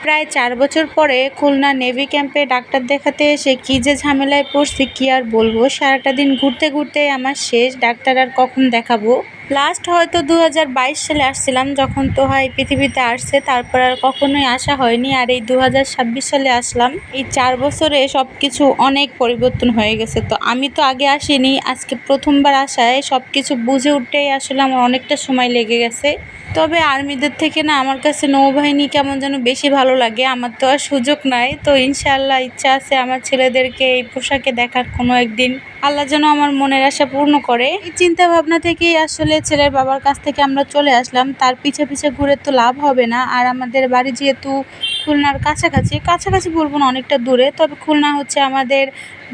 প্রায় 4 বছর পরে খুলনা নেভি ক্যাম্পে ডাক্তার দেখাতে এসে কী যে ঝামেলায় পড়ছি কী আর বলবো। সারাটা দিন ঘুরতে ঘুরতে আমার শেষ, ডাক্তার আর কখন দেখাবো। লাস্ট হয়তো 2022 সালে আসছিলাম, যখন তোহা এই পৃথিবীতে আসছে। তারপর আর কখনোই আসা হয়নি। আর এই 2026 সালে আসলাম। এই 4 বছরে সব কিছু অনেক পরিবর্তন হয়ে গেছে। তো আমি তো আগে আসিনি, আজকে প্রথমবার আসায় সব কিছু বুঝে উঠতেই আসলে আমার অনেকটা সময় লেগে গেছে। তবে আর্মিদের থেকে না আমার কাছে নৌবাহিনী কেমন যেন বেশি ভালো লাগে। আমার তো আর সুযোগ নাই, তো ইনশাআল্লাহ ইচ্ছা আছে আমার ছেলেদেরকে এই পোশাকে দেখার কোনো একদিন। আল্লাহ যেন আমার মনের আশা পূর্ণ করে। এই চিন্তা ভাবনা থেকেই আসলে ছেলের বাবার কাছ থেকে আমরা চলে আসলাম। তার পিছে পিছে ঘুরে তো লাভ হবে না। আর আমাদের বাড়ি যেহেতু খুলনার কাছাকাছি বলবো না, অনেকটা দূরে, তবে খুলনা হচ্ছে আমাদের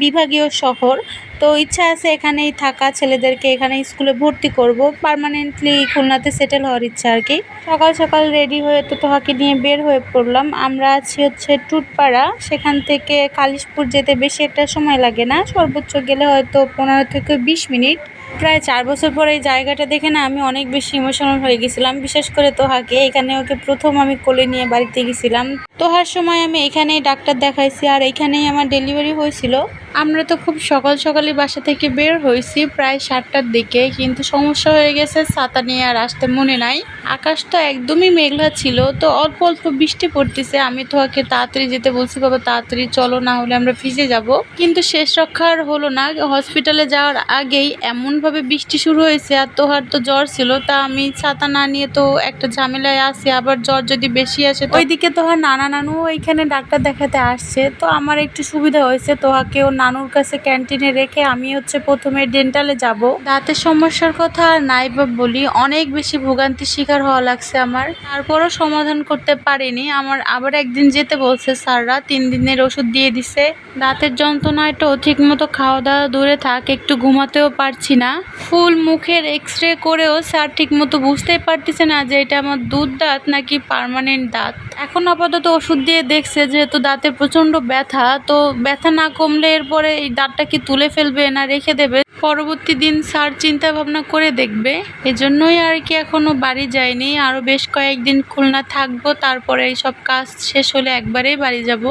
বিভাগীয় শহর। তো ইচ্ছা আছে এখানেই থাকা, ছেলেদেরকে এখানে স্কুলে ভর্তি করব, পার্মানেন্টলি খুলনাতে সেটেল হওয়ার ইচ্ছা আর কি। সকাল সকাল রেডি হয়ে তো তোহাকে নিয়ে বের হয়ে পড়লাম। আমরা আছি হচ্ছে টুটপাড়া, সেখান থেকে কালিশপুর যেতে বেশি একটা সময় লাগে না, সর্বোচ্চ গেলে হয়তো 15 থেকে 20 মিনিট। প্রায় 4 বছর পরে এই জায়গাটা দেখে না আমি অনেক বেশি ইমোশনাল হয়ে গেছিলাম, বিশেষ করে তোহাকে। এখানে ওকে প্রথম আমি কোলে নিয়ে বাড়িতে গেছিলাম। তোহার সময় আমি এখানেই ডাক্তার দেখাইছি আর এখানেই আমার ডেলিভারি হয়েছিল। আমরা তো খুব সকাল সকালই বাসা থেকে বের হয়েছি প্রায় 7টার দিকে, কিন্তু সমস্যা হয়ে গেছে, ছাতা নিয়ে আর আসতে মনে নাই। আকাশ তো একদমই মেঘলা ছিল, তো অল্প অল্প বৃষ্টি পড়তেছে। আমি তোহাকে তাড়াতাড়ি যেতে বলছি, বাবা তাড়াতাড়ি চলো, না হলে আমরা ভিজে যাব। কিন্তু শেষ রক্ষা আর হলো না। হসপিটালে যাওয়ার আগেই এমনভাবে বৃষ্টি শুরু হয়েছে, আর তোহার তো জ্বর ছিল। তা আমি ছাতা না নিয়ে তো একটা ঝামেলায় আছি, আবার জ্বর যদি বেশি আসে। ওইদিকে তোহার নানু এইখানে ডাক্তার দেখাতে আসছে, তো আমার একটু সুবিধা হয়েছে। তোহাকে ও নানুর কাছে ক্যান্টিনে রেখে আমি হচ্ছে প্রথমে ডেন্টালে যাব। দাঁতের সমস্যার কথা আর নাই বা বলি, অনেক বেশি ভোগান্তির শিকার হওয়া লাগছে আমার। তারপরও সমাধান করতে পারিনি। আমার আবার একদিন যেতে বলছে স্যাররা, 3 দিনের ওষুধ দিয়ে দিছে। দাঁতের যন্ত্রণায় তো ঠিক মতো খাওয়া দাওয়া দূরে থাক, একটু ঘুমাতেও পারছি না। ফুল মুখের এক্সরে করেও স্যার ঠিক মতো বুঝতেই পারতেছে না যে এটা আমার দুধ দাঁত নাকি পার্মানেন্ট দাঁত। এখন আপাতত ওষুধ দিয়ে দেখছে, যেহেতু দাঁতে প্রচন্ড ব্যথা, তো ব্যথা না কমলে এরপরে এই দাঁতটা কি তুলে ফেলবে না রেখে দেবে, পরবর্তী দিন স্যার চিন্তা ভাবনা করে দেখবে। এজন্যই আর কি এখনো বাড়ি যায়নি, আরো বেশ কয়েকদিন খুলনা থাকবো, তারপরে এইসব কাজ শেষ হলে একবারেই বাড়ি যাব।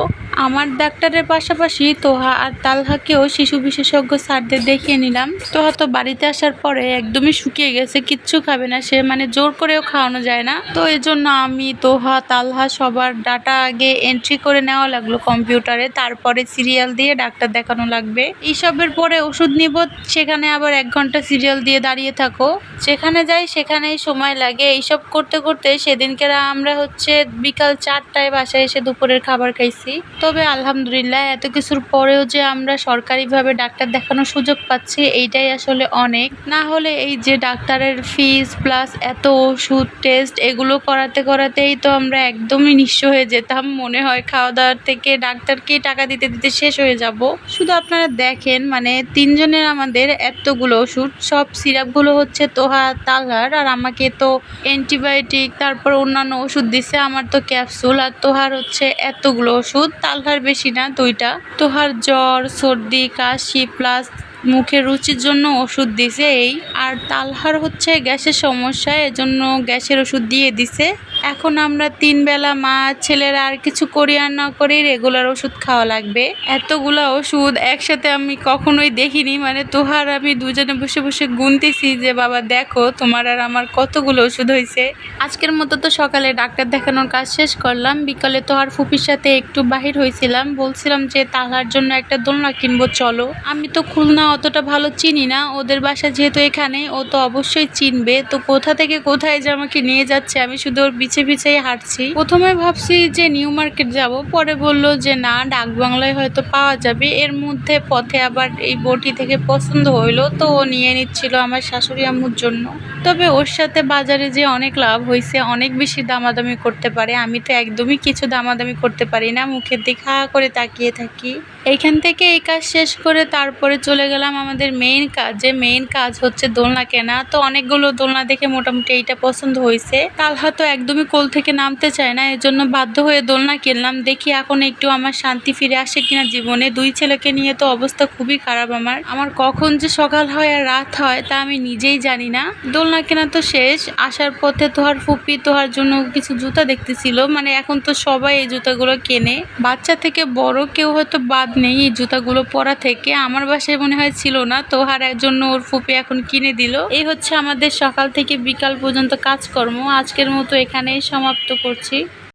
আমার ডাক্তারের পাশাপাশি তোহা আর তালহাকেও শিশু বিশেষজ্ঞ স্যারদের দেখিয়ে নিলাম। তোহা তো বাড়িতে আসার পরে একদমই শুকিয়ে গেছে, কিচ্ছু খাবে না সে, মানে জোর করেও খাওয়ানো যায় না। তো এজন্য আমি, তোহা, তালহা সবার ডাটা আগে এন্ট্রি করে নেওয়া লাগলো কম্পিউটারে, তারপরে সিরিয়াল দিয়ে ডাক্তার দেখানো লাগবে। এইসবের পরে ওষুধ নিব, সেখানে আবার 1 ঘন্টা সিরিয়াল দিয়ে দাঁড়িয়ে থাকো। যেখানে যাই সেখানেই সময় লাগে। এইসব করতে করতে সেদিনকেরা আমরা হচ্ছে বিকাল 4টায় বাসায় এসে দুপুরের খাবার খাইছি। তবে আলহামদুলিল্লাহ এত কিছুর পরেও যে আমরা সরকারিভাবে ডাক্তার দেখানোর সুযোগ পাচ্ছি, এইটাই আসলে অনেক। না হলে এই যে ডাক্তারের ফিস প্লাস এত ওষুধ টেস্ট, এগুলো করাতে করাতেই তো আমরা একদমই নিঃস্ব হয়ে যেতাম। মনে হয় খাওয়া দাওয়ার থেকে ডাক্তারকেই টাকা দিতে দিতে শেষ হয়ে যাব। শুধু আপনারা দেখেন, মানে 3 জনের আমাদের এতগুলো ওষুধ, সব সিরাপগুলো হচ্ছে তোহা তালহার, আর আমাকে তো অ্যান্টিবায়োটিক তারপর অন্যান্য ওষুধ দিছে। আমার তো ক্যাপসুল, আর তোহার হচ্ছে এতগুলো ওষুধ। তালহার বেশি না, 2টা। তোহার জ্বর, সর্দি, কাশি প্লাস মুখের রুচির জন্য ওষুধ দিছে এই। আর তালহার হচ্ছে গ্যাসের সমস্যা, এজন্য গ্যাসের ওষুধ দিয়ে দিছে। এখন আমরা 3 বেলা মা ছেলেরা আর কিছু করি আর না করি রেগুলার ওষুধ খাওয়া লাগবে। এতগুলা ওষুধ একসাথে আমি কখনোই দেখিনি, মানে তোহার আমি দুজনে বসে বসে গুনতেছি যে বাবা দেখো তোমার আর আমার কতগুলো ওষুধ হয়েছে। আজকের মতো তো সকালে ডাক্তার দেখানোর কাজ শেষ করলাম। বিকালে তোহার ফুপির সাথে একটু বাহির হয়েছিলাম, বলছিলাম যে তালহার জন্য একটা দোলনা কিনবো চলো। আমি তো খুলনা অতটা ভালো চিনি না, ওদের বাসা যেহেতু এখানে, ও তো অবশ্যই চিনবে। তো কোথা থেকে কোথায় যে আমাকে নিয়ে যাচ্ছে, আমি শুধু ওর পিছে পিছেই হাঁটছি। প্রথমে ভাবছি যে নিউ মার্কেট যাব, পরে বলল যে না, ডাক বাংলায় হয়তো পাওয়া যাবে। এর মধ্যে পথে আবার এই বটি থেকে পছন্দ হইলো, তো ও নিয়ে নিচ্ছিল আমার শাশুড়ি আম্মুর জন্য। তবে ওর সাথে বাজারে যে অনেক লাভ হয়েছে, অনেক বেশি দামাদামি করতে পারে। আমি তো একদমই কিছু দামাদামি করতে পারি না, মুখের দিকে হা করে তাকিয়ে থাকি। এইখান থেকে এই কাজ শেষ করে তারপরে চলে গেলাম আমাদের মেইন কাজে। মেইন কাজ হচ্ছে দোলনা কেনা। তো অনেকগুলো দোলনা দেখে মোটামুটি এইটা পছন্দ হয়েছে। তালহা তো একদমই একদমই কোল থেকে নামতে চায় না, এজন্য বাধ্য হয়ে দোলনা কিনলাম। দেখি এখন একটু আমার শান্তি ফিরে আসে কিনা জীবনে। 2 ছেলেকে নিয়ে তো অবস্থা খুবই খারাপ আমার কখন যে সকাল হয় আর রাত হয় তা আমি নিজেই জানি না। দোলনা কেনা তো শেষ, আসার পথে তোহার ফুপি তোহার জন্য কিছু জুতা দেখতেছিল, মানে এখন তো সবাই এই জুতাগুলো কেনে, বাচ্চা থেকে বড় কেউ হয়তো বাদ নেই এই জুতাগুলো পরা থেকে। আমার বাসায় মনে হয় ছিল না, তোহার জন্য ওর ফুপি এখন কিনে দিল। এই হচ্ছে আমাদের সকাল থেকে বিকাল পর্যন্ত কাজকর্ম। আজকের মতো এখানেই সমাপ্ত করছি।